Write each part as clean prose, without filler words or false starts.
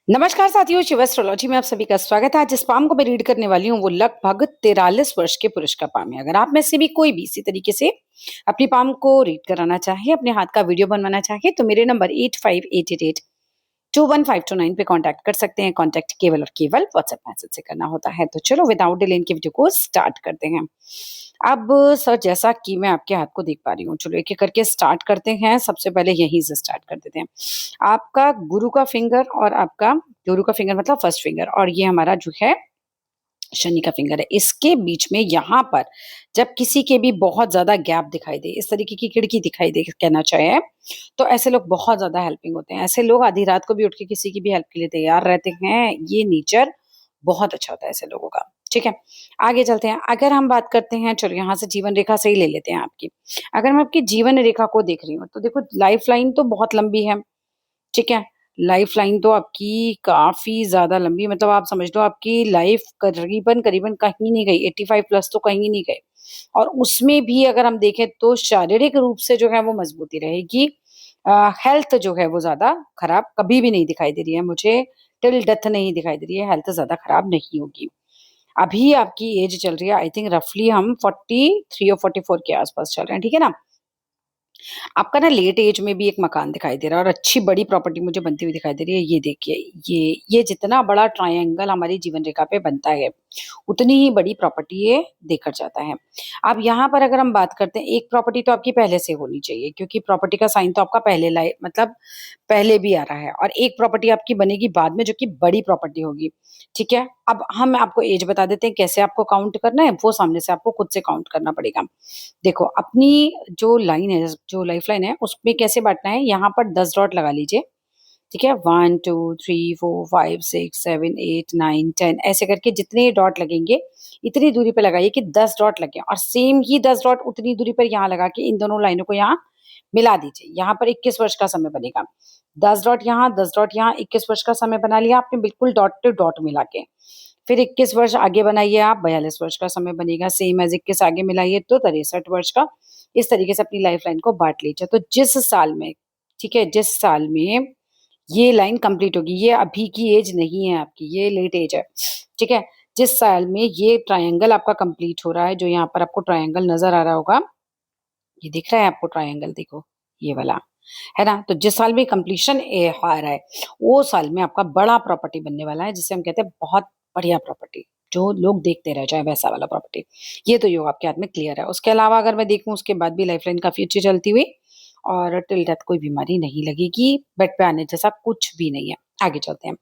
नमस्कार साथियों, शिव एस्ट्रोलॉजी में आप सभी का स्वागत है। आज जिस पाम को मैं रीड करने वाली हूँ वो लगभग 43 वर्ष के पुरुष का पाम है। अगर आप में से भी कोई भी इसी तरीके से अपनी पाम को रीड कराना चाहे, अपने हाथ का वीडियो बनवाना चाहे तो मेरे नंबर 8588215229 पे कांटेक्ट कर सकते हैं। कांटेक्ट केवल और केवल व्हाट्सएप मैसेज से करना होता है। तो चलो विदाउट डिले इनकी वीडियो को स्टार्ट करते हैं। अब सर, जैसा कि मैं आपके हाथ को देख पा रही हूँ, चलो एक एक करके स्टार्ट करते हैं। सबसे पहले यहीं से स्टार्ट कर देते हैं। आपका गुरु का फिंगर और आपका गुरु का फिंगर मतलब फर्स्ट फिंगर, और ये हमारा जो है शनि का फिंगर है। इसके बीच में यहाँ पर जब किसी के भी बहुत ज्यादा गैप दिखाई दे, इस तरीके की खिड़की दिखाई दे कहना चाहे, तो ऐसे लोग बहुत ज्यादा हेल्पिंग होते हैं। ऐसे लोग आधी रात को भी उठ के किसी की भी हेल्प के लिए तैयार रहते हैं। ये नेचर बहुत अच्छा होता है ऐसे लोगों का। ठीक है, आगे चलते हैं। अगर हम बात करते हैं, चलो यहाँ से जीवन रेखा सही ले लेते हैं आपकी। अगर मैं आपकी जीवन रेखा को देख रही हूँ तो देखो, लाइफ लाइन तो बहुत लंबी है। ठीक है, लाइफ लाइन तो आपकी काफ़ी ज़्यादा लंबी, मतलब आप समझ लो आपकी लाइफ करीबन-करीबन कहीं नहीं गई, 85 प्लस तो कहीं नहीं गए। और उसमें भी अगर हम देखें तो शारीरिक रूप से जो है वो मज़बूती रहेगी। हेल्थ जो है वो ज़्यादा खराब कभी भी नहीं दिखाई दे रही है मुझे, टिल डेथ नहीं दिखाई दे रही है, हेल्थ ज़्यादा खराब नहीं होगी। अभी आपकी एज चल रही है, आई थिंक रफली हम 43 और 44 के आस-पास चल रहे हैं, ठीक है ना? आपका ना लेट एज में भी एक मकान दिखाई दे रहा है और अच्छी बड़ी प्रॉपर्टी मुझे बनती हुई दिखाई दे रही है। ये देखिए, ये जितना बड़ा ट्रायंगल हमारी जीवन रेखा पे बनता है, उतनी ही बड़ी प्रॉपर्टी ये देकर जाता है। अब यहाँ पर अगर हम बात करते हैं, एक प्रॉपर्टी तो आपकी पहले से होनी चाहिए, क्योंकि प्रॉपर्टी का साइन तो आपका पहले लाए मतलब पहले भी आ रहा है, और एक प्रॉपर्टी आपकी बनेगी बाद में जो कि बड़ी प्रॉपर्टी होगी। ठीक है, अब हम आपको एज बता देते हैं, कैसे आपको काउंट करना है वो सामने से आपको खुद से काउंट करना पड़ेगा। देखो, अपनी जो लाइन है, जो लाइफ लाइन है, उसमें कैसे बाँटना है, यहाँ पर 10 डॉट लगा लीजिए, ठीक है? 1, 2, 3, 4, 5, 6, 7, 8, 9, 10 ऐसे करके जितने डॉट लगेंगे, इतनी दूरी पे लगाइए कि 10 डॉट लगे, और सेम ही 10 डॉट उतनी दूरी पर यहाँ लगा के इन दोनों लाइनों को यहाँ मिला दीजिए। यहाँ पर 21 वर्ष का समय बनेगा। 10 डॉट यहाँ, 10 डॉट यहाँ, 21 वर्ष का समय बना लिया आपने बिल्कुल डॉट टू डॉट मिला के। फिर 21 वर्ष आगे बनाइए आप, 42 वर्ष का समय बनेगा। सेम एज़ 21 आगे मिलाइए तो 63 वर्ष का। इस तरीके से अपनी लाइफ लाइन को बाँट लीजिए। तो जिस साल में, ठीक है, जिस साल में ये लाइन कंप्लीट होगी, ये अभी की एज नहीं है आपकी, ये लेट एज है। ठीक है? जिस साल में ये ट्रायंगल आपका कंप्लीट हो रहा है, जो यहाँ पर आपको ट्रायंगल नज़र आ रहा होगा, ये दिख रहा है आपको ट्रायंगल, देखो, ये वाला, है ना? तो जिस साल में कंप्लीशन आ रहा है, वो साल में आपका बड़ा प्रॉपर्टी बनने वाला है, जिसे हम कहते हैं बहुत बढ़िया प्रॉपर्टी, जो लोग देखते रह जाएँ, वैसा वाला प्रॉपर्टी। ये तो योग आपके हाथ में क्लियर है। उसके अलावा अगर मैं देखूँ, उसके बाद भी लाइफ़लाइन काफ़ी अच्छी चलती हुई, और टिल डेथ कोई बीमारी नहीं लगेगी, बेड पे आने जैसा कुछ भी नहीं है। आगे चलते हैं।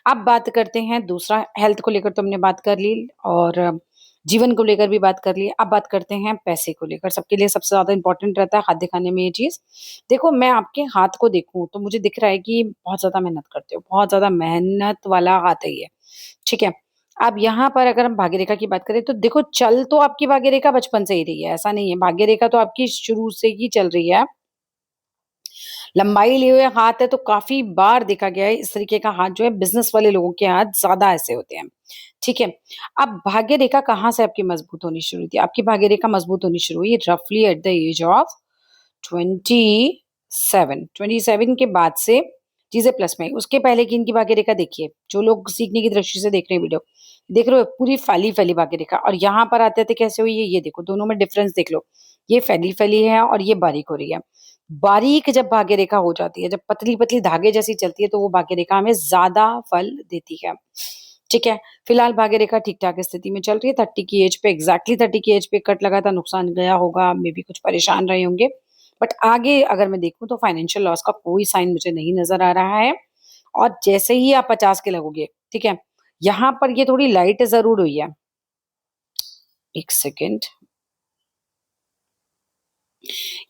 अब बात करते हैं दूसरा, हेल्थ को लेकर तो हमने बात कर ली, और जीवन को लेकर भी बात कर ली। अब बात करते हैं पैसे को लेकर। सबके लिए सबसे ज़्यादा इम्पोर्टेंट रहता है हाथ दिखाने में ये चीज़। देखो, मैं आपके हाथ को देखूँ तो मुझे दिख रहा है कि बहुत ज़्यादा मेहनत करते हो, बहुत ज़्यादा मेहनत वाला हाथ है ये, ठीक है? अब यहाँ पर अगर हम भाग्य रेखा की बात करें तो देखो, चल तो आपकी भाग्य रेखा बचपन से ही रही है, ऐसा नहीं है। भाग्य रेखा तो आपकी शुरू से ही चल रही है। लंबाई लिए हुए हाथ है तो काफ़ी बार देखा गया है इस तरीके का हाथ जो है, बिज़नेस वाले लोगों के हाथ ज़्यादा ऐसे होते हैं। ठीक है? अब भाग्य रेखा कहाँ से आपकी मज़बूत होनी शुरू हुई थी? आपकी भाग्य रेखा मज़बूत होनी शुरू हुई रफली एट द एज ऑफ 27 के बाद से चीज़ें प्लस में आई। उसके पहले की इनकी भाग्य रेखा देखिए, जो लोग सीखने की दृष्टि से देख रहे हैं वीडियो, देख रहे हो पूरी फैली-फैली भाग्य रेखा, और यहाँ पर आते-आते कैसे हुई है ये देखो, दोनों में डिफरेंस देख लो। ये फैली-फैली है और ये बारीक हो रही है। बारीक जब भाग्य रेखा हो जाती है, जब पतली-पतली धागे जैसी चलती है, तो वो भाग्य रेखा हमें ज़्यादा फल देती है। ठीक है? फिलहाल भाग्य रेखा ठीक-ठाक स्थिति में चल रही है। 30 की एज पे, एग्ज़ैक्टली 30 की एज पे कट लगा था, नुकसान गया होगा, मेबी कुछ परेशान रहे होंगे। बट आगे अगर मैं देखूँ तो फाइनेंशियल लॉस का कोई साइन मुझे नहीं नज़र आ रहा है, और जैसे ही आप 50 के लगोगे, ठीक है? यहाँ पर ये थोड़ी लाइट ज़रूर हुई है। 1 सेकंड।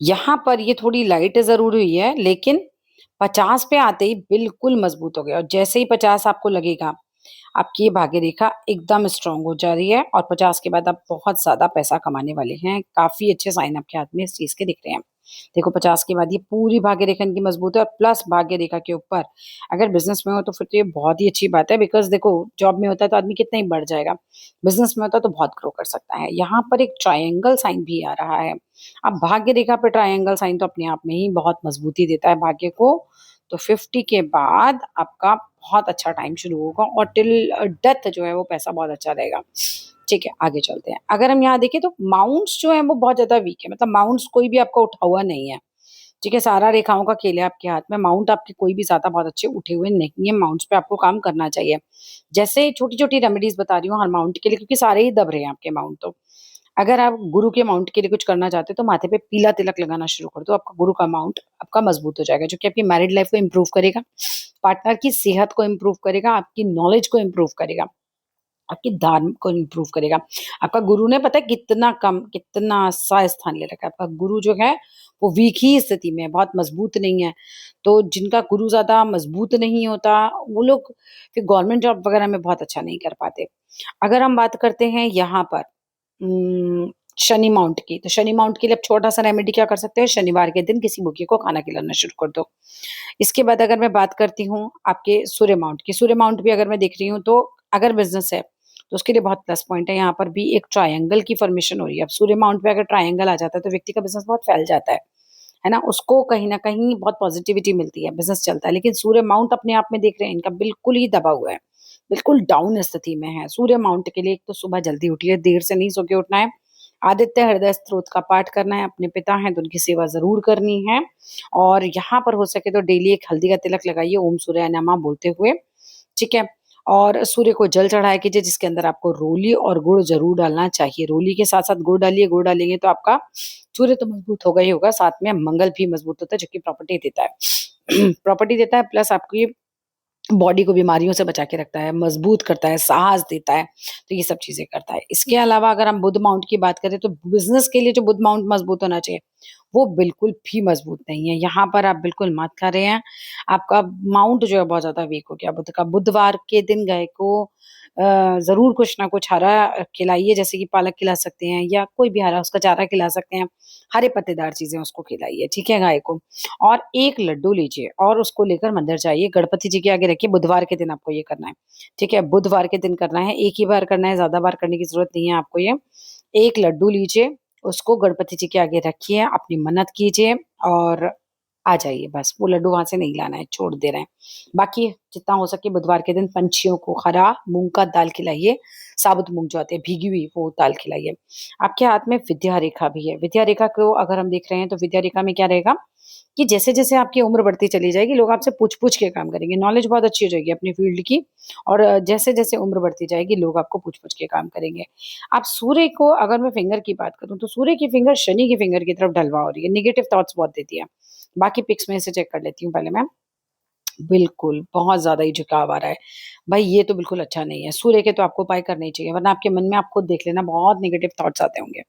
यहाँ पर ये थोड़ी लाइट ज़रूर हुई है, लेकिन 50 पे आते ही बिल्कुल मज़बूत हो गया, और जैसे ही 50 आपको लगेगा, आपकी ये भाग्य रेखा एकदम स्ट्रॉन्ग हो जा रही है, और 50 के बाद आप बहुत ज़्यादा पैसा कमाने वाले हैं। काफ़ी अच्छे साइन आपके हाथ में इस चीज़ के दिख रहे हैं। देखो, 50 के बाद ये पूरी भाग्य रेखा इनकी मज़बूत है, और प्लस भाग्य रेखा के ऊपर अगर बिज़नेस में हो तो फिर तो ये बहुत ही अच्छी बात है, बिकॉज़ देखो, जॉब में होता है तो आदमी कितना ही बढ़ जाएगा, बिज़नेस में होता है तो बहुत ग्रो कर सकता है। यहाँ पर एक ट्रायंगल साइन भी आ रहा है। अब भाग्य रेखा पे ट्रायंगल साइन तो अपने आप में ही बहुत मज़बूती देता है भाग्य को। तो 50 के बाद आपका बहुत अच्छा टाइम शुरू होगा और टिल डेथ जो है वो पैसा बहुत अच्छा रहेगा। ठीक है, आगे चलते हैं। अगर हम यहाँ देखें तो माउंट्स जो हैं वो बहुत ज़्यादा वीक है, मतलब माउंट्स कोई भी आपका उठा हुआ नहीं है। ठीक है, सारा रेखाओं का खेल है आपके हाथ में, माउंट आपके कोई भी ज़्यादा बहुत अच्छे उठे हुए नहीं है, माउंट्स पे आपको काम करना चाहिए। जैसे छोटी-छोटी रेमेडीज़ बता रही हूँ हर माउंट के लिए, क्योंकि सारे ही दब रहे हैं आपके माउंट तो। अगर आप गुरु के माउंट के लिए कुछ करना चाहते हैं तो माथे पे पीला तिलक लगाना शुरू कर दो, आपका गुरु का माउंट आपका मजबूत हो जाएगा, जो कि आपकी मैरिड लाइफ को इम्प्रूव करेगा, पार्टनर की सेहत को इम्प्रूव करेगा, आपकी नॉलेज को इम्प्रूव करेगा, आपकी धार्म को इम्प्रूव करेगा। आपका गुरु ने पता है कितना सा स्थान ले रखा है। आपका गुरु जो है वो वीक ही स्थिति में है, बहुत मजबूत नहीं है। तो जिनका गुरु ज़्यादा मजबूत नहीं होता, वो लोग फिर गवर्नमेंट जॉब वगैरह में बहुत अच्छा नहीं कर पाते। अगर हम बात करते हैं यहाँ पर शनि माउंट की, तो शनि माउंट के लिए आप छोटा-सा रेमेडी क्या कर सकते हैं, शनिवार के दिन किसी भूखे को खाना खिलाना शुरू कर दो। इसके बाद अगर मैं बात करती हूँ आपके सूर्य माउंट की, सूर्य माउंट भी अगर मैं देख रही हूँ तो अगर बिज़नेस है, तो उसके लिए बहुत प्लस पॉइंट है। यहाँ पर भी एक ट्रायंगल की फॉर्मेशन हो रही है। अब सूर्य माउंट पे अगर ट्रायंगल आ जाता है तो व्यक्ति का बिज़नेस बहुत फैल जाता है ना? उसको कहीं न कहीं बहुत पॉजिटिविटी मिलती है, बिज़नेस चलता है। लेकिन सूर्य माउंट अपने आप में देख रहे हैं, इनका बिल्कुल ही दबा हुआ है, बिल्कुल डाउन स्थिति में है। सूर्य माउंट के लिए एक तो सुबह जल्दी उठिए, देर से नहीं सो के उठना है। आदित्य हृदय स्तोत्र का पाठ करना है, अपने पिता हैं तो उनकी सेवा ज़रूर करनी है और यहाँ पर हो सके तो डेली एक हल्दी का तिलक लगाइए ओम सूर्याय नमः बोलते हुए, ठीक है? और सूर्य को जल चढ़ाया कीजिए जिसके अंदर आपको रोली और गुड़ ज़रूर डालना चाहिए। रोली के साथ-साथ गुड़ डालिए, गुड़ डालेंगे तो आपका सूर्य तो मजबूत होगा ही होगा, साथ में मंगल भी मजबूत होता है जो कि प्रॉपर्टी देता है। प्रॉपर्टी देता है प्लस आपकी बॉडी को बीमारियों से बचा के रखता है, मजबूत करता है, साहस देता है, तो ये सब चीज़ें करता है। इसके अलावा अगर हम बुध माउंट की बात करें तो बिज़नेस के लिए जो बुध माउंट मजबूत होना चाहिए, वो बिल्कुल भी मजबूत नहीं है। यहाँ पर आप बिल्कुल मत करें हैं, आपका माउंट जो है बहुत ज़्यादा वीक हो गया बुध का। बुधवार के दिन गाय को ज़रूर कुछ ना कुछ हरा खिलाइए, जैसे कि पालक खिला सकते हैं या कोई भी हरा उसका चारा खिला सकते हैं। हरे पत्तेदार चीज़ें उसको खिलाइए, ठीक है गाय को। और 1 लड्डू लीजिए और उसको लेकर मंदिर जाइए, गणपति जी के आगे रखिए, बुधवार के दिन आपको ये करना है, ठीक है? बुधवार के दिन करना है, एक ही बार करना है, ज़्यादा बार करने की ज़रूरत नहीं है आपको ये। 1 लड्डू लीजिए, उसको गणपति जी के आगे रखिए, अपनी मन्नत कीजिए और आ जाइए बस, वो लड्डू वहाँ से नहीं लाना है, छोड़ दे रहे हैं। बाकी जितना हो सके बुधवार के दिन पंछियों को हरा मूँग का दाल खिलाइए, साबुत मूँग जो आते हैं, भीगी हुई वो दाल खिलाइए। आपके हाथ में विद्या रेखा भी है, विद्या रेखा को अगर हम देख रहे हैं तो विद्या रेखा में क्या रहेगा कि जैसे-जैसे आपकी उम्र बढ़ती चली जाएगी, लोग आपसे पूछ-पूछ के काम करेंगे, नॉलेज बहुत अच्छी हो जाएगी अपनी फील्ड की और जैसे-जैसे उम्र बढ़ती जाएगी, लोग आपको पूछ-पूछ के काम करेंगे। आप सूर्य को अगर मैं फिंगर की बात करूँ, तो सूर्य की फिंगर शनि की फिंगर की तरफ ढलवा हो रही है, नेगेटिव थॉट्स बहुत देती है। बाकी पिक्स में इसे चेक कर लेती हूँ पहले मैं। बिल्कुल, बहुत ज़्यादा ही झुकाव आ रहा है। भाई ये तो बिल्कुल अच्छा नहीं है, सूर्य के तो आपको उपाय करने ही चाहिए, वरना आपके मन में आप खुद देख लेना बहुत नेगेटिव थॉट्स आते होंगे।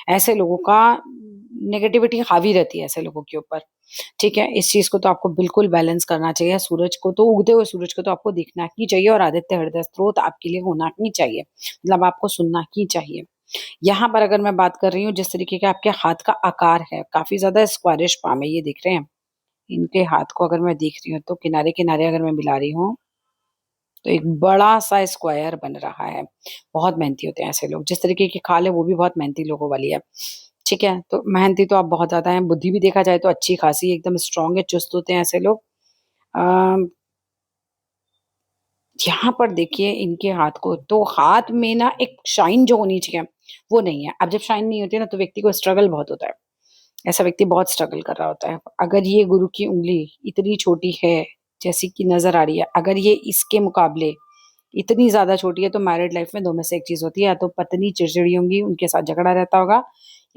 ऐसे लोगों का नेगेटिविटी हावी रहती है ऐसे लोगों के ऊपर, ठीक है? इस चीज़ को तो आपको बिल्कुल बैलेंस करना चाहिए, सूरज को तो उगते हुए सूरज को तो आपको दिखना ही चाहिए और आदित्य हृदय स्तोत्र आपके लिए होना ही चाहिए, मतलब आपको सुनना ही चाहिए। यहाँ पर अगर मैं बात कर रही हूँ जिस तरीके का आपके हाथ का आकार है, काफ़ी ज़्यादा स्क्वायरिश पाम है, ये दिख रहे हैं? इनके हाथ को अगर मैं देख रही हूँ तो किनारे-किनारे अगर मैं मिला रही हूँ, तो एक बड़ा-सा स्क्वायर बन रहा है। बहुत मेहनती होते हैं ऐसे लोग, जिस तरीके की खाल है वो भी बहुत मेहनती लोगों वाली है। ठीक है? तो मेहनती तो आप बहुत ज़्यादा हैं, बुद्धि भी देखा जाए तो अच्छी खासी एकदम स्ट्रॉन्ग है, चुस्त होते हैं ऐसे लोग। अ, यहाँ पर देखिए इनके हाथ को, तो हाथ में ना एक शाइन जो होनी चाहिए, वो नहीं है। अब जब शाइन नहीं होती है ना तो व्यक्ति को स्ट्रगल बहुत होता है। ऐसा व्यक्ति बहुत स्ट्रगल कर रहा होता है। अगर ये गुरु की उँगली इतनी छोटी है, जैसी कि नज़र आ रही है, अगर ये इसके मुकाबले इतनी ज़्यादा छोटी है तो मैरिड लाइफ़ में 2 में से एक चीज़ होती है, या तो पत्नी चिड़चिड़ी होंगी, उनके साथ झगड़ा रहता होगा,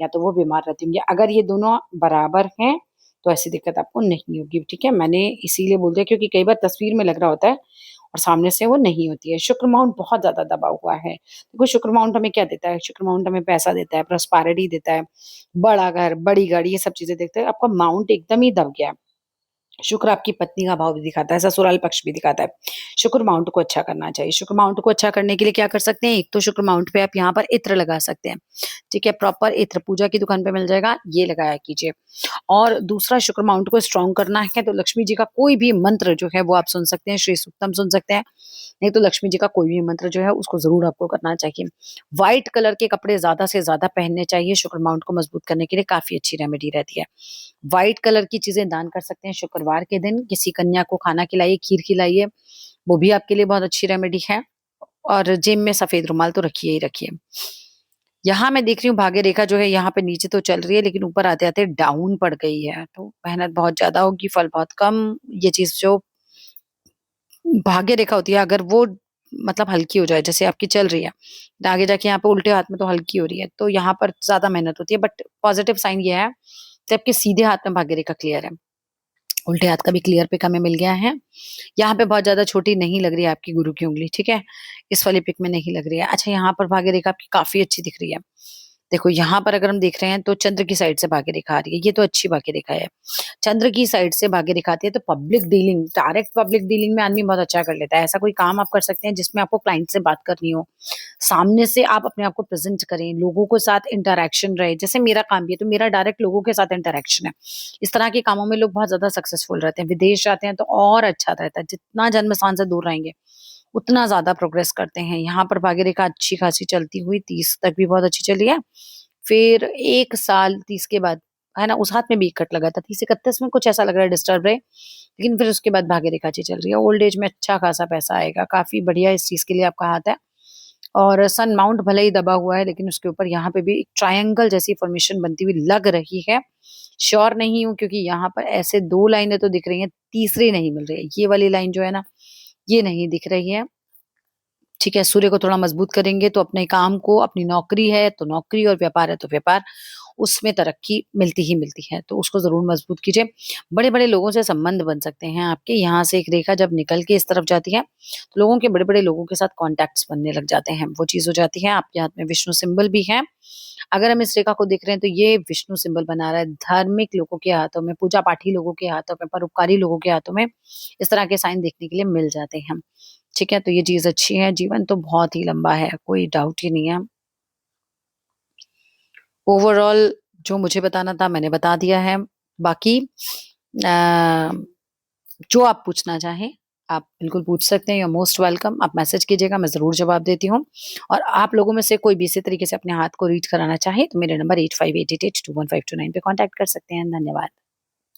या तो वो बीमार रहती होंगी। अगर ये दोनों बराबर हैं, तो ऐसी दिक्कत आपको नहीं होगी, ठीक है? मैंने इसीलिए बोल दिया क्योंकि कई बार तस्वीर में लग रहा होता है और सामने से वो नहीं होती है। शुक्र माउंट बहुत ज़्यादा दबा हुआ है। देखो शुक्र माउंट हमें क्या देता है? शुक्र माउंट हमें पैसा देता है, प्रॉस्पेरिटी देता है, बड़ा घर, बड़ी गाड़ी, ये सब चीज़ें देता है। आपका माउंट एकदम ही दब गया है। शुक्र आपकी पत्नी का भाव भी दिखाता है, ससुराल पक्ष भी दिखाता है। शुक्र माउंट को अच्छा करना चाहिए। शुक्र माउंट को अच्छा करने के लिए क्या कर सकते हैं? एक तो शुक्र माउंट पे आप यहाँ पर इत्र लगा सकते हैं, ठीक है? प्रॉपर इत्र पूजा की दुकान पे मिल जाएगा, ये लगाया कीजिए। और दूसरा शुक्र माउंट को स्ट्रॉन्ग करना है तो लक्ष्मी जी का कोई भी मंत्र जो है वो आप सुन सकते हैं, श्री सूक्तम सुन सकते हैं, नहीं तो लक्ष्मी जी का कोई भी मंत्र जो है उसको ज़रूर आपको करना चाहिए। व्हाइट कलर के कपड़े ज़्यादा से ज़्यादा पहनने चाहिए, शुक्र माउंट को मजबूत करने के लिए काफ़ी अच्छी रेमेडी रहती है। व्हाइट कलर की चीज़ें दान कर सकते हैं शुक्रवार के दिन, किसी कन्या को खाना खिलाइए, खीर खिलाइए, वो भी आपके लिए बहुत अच्छी रेमेडी है। और जेब में सफ़ेद रुमाल तो रखिए ही रखिए। यहाँ मैं देख रही हूँ भाग्य रेखा जो है यहाँ पे नीचे तो चल रही है लेकिन ऊपर आते-आते डाउन पड़ गई है, तो मेहनत बहुत ज़्यादा होगी, फल बहुत कम। ये चीज़ जो भाग्य रेखा होती है अगर वो मतलब हल्की हो जाए, जैसे आपकी चल रही है, आगे जाके यहाँ पे उल्टे हाथ में तो हल्की हो रही है, तो यहाँ पर ज़्यादा मेहनत होती है। बट पॉज़िटिव साइन ये है कि आपके सीधे हाथ में भाग्य रेखा क्लियर है। उल्टे हाथ का भी क्लियर पिक हमें मिल गया है। यहाँ पे बहुत ज़्यादा छोटी नहीं लग रही है आपकी गुरु की उँगली, ठीक है? इस वाली पिक में नहीं लग रही है। अच्छा, यहाँ पर भाग्य रेखा आपकी काफ़ी अच्छी दिख रही है। देखो यहाँ पर अगर हम देख रहे हैं तो चंद्र की साइड से भाग्य रेखा आ रही है, ये तो अच्छी भाग्य रेखा है। चंद्र की साइड से भाग्य रेखा आती है तो public dealing, direct public dealing में आदमी बहुत अच्छा कर लेता है। ऐसा कोई काम आप कर सकते हैं जिसमें आपको क्लाइंट से बात करनी हो, सामने से आप अपने आप को प्रेज़ेंट करें, लोगों के साथ इंटरैक्शन रहे। जैसे मेरा काम भी है तो मेरा डायरेक्ट लोगों के साथ इंटरैक्शन है। इस तरह के कामों में लोग बहुत ज़्यादा सक्सेसफुल रहते हैं। विदेश जाते हैं तो और अच्छा रहता है, जितना जन्म-स्थान से दूर रहेंगे उतना ज़्यादा प्रोग्रेस करते हैं। यहाँ पर भाग्य रेखा अच्छी खासी चलती हुई 30 तक भी बहुत अच्छी चली है। फिर 1 साल 30 के बाद, है ना? उस हाथ में भी कट लगा था। 30-31 में कुछ ऐसा लग रहा है डिस्टर्ब रहे, लेकिन फिर उसके बाद भाग्य रेखा अच्छी चल रही है। ओल्ड एज में अच्छा खासा पैसा आएगा, काफ़ी बढ़िया इस चीज़ के लिए आपका हाथ है। और सन माउंट भले ही दबा हुआ है, लेकिन उसके ऊपर यहाँ पे भी एक ट्रायंगल जैसी फॉर्मेशन बनती हुई लग रही है। श्योर नहीं हूँ क्योंकि यहाँ पर ऐसे 2 लाइनें तो दिख रही हैं, तीसरी नहीं मिल रही है। ये वाली लाइन जो है ना, ये नहीं दिख रही है। ठीक है, सूर्य को थोड़ा मजबूत करेंगे तो अपने काम को, अपनी नौकरी है तो नौकरी और व्यापार है तो व्यापार, उसमें तरक्की मिलती ही मिलती है, तो उसको ज़रूर मजबूत कीजिए। बड़े-बड़े लोगों से संबंध बन सकते हैं आपके, यहाँ से एक रेखा जब निकल के इस तरफ जाती है, तो लोगों के बड़े-बड़े लोगों के साथ कॉन्टैक्ट्स बनने लग जाते हैं, वो चीज़ हो जाती है। आपके हाथ में विष्णु सिंबल भी है। अगर हम इस रेखा को देख रहे हैं तो ये विष्णु सिंबल बना रहा है, धार्मिक लोगों के हाथों में, पूजा-पाठी लोगों के हाथों में, परोपकारी लोगों के हाथों में, इस तरह के साइन देखने के लिए मिल जाते हैं। ठीक है, तो ये चीज़ अच्छी है, जीवन तो बहुत ही लंबा है, कोई डाउट ही नहीं है। ओवरऑल जो मुझे बताना था मैंने बता दिया है। बाकी अ, जो आप पूछना चाहें, आप बिल्कुल पूछ सकते हैं, यू आर मोस्ट वेलकम। आप मैसेज कीजिएगा, मैं ज़रूर जवाब देती हूँ। और आप लोगों में से कोई भी इसी तरीके से अपने हाथ को रीड कराना चाहे, तो मेरे नंबर 8588821529 पे कॉन्टैक्ट कर सकते हैं। धन्यवाद।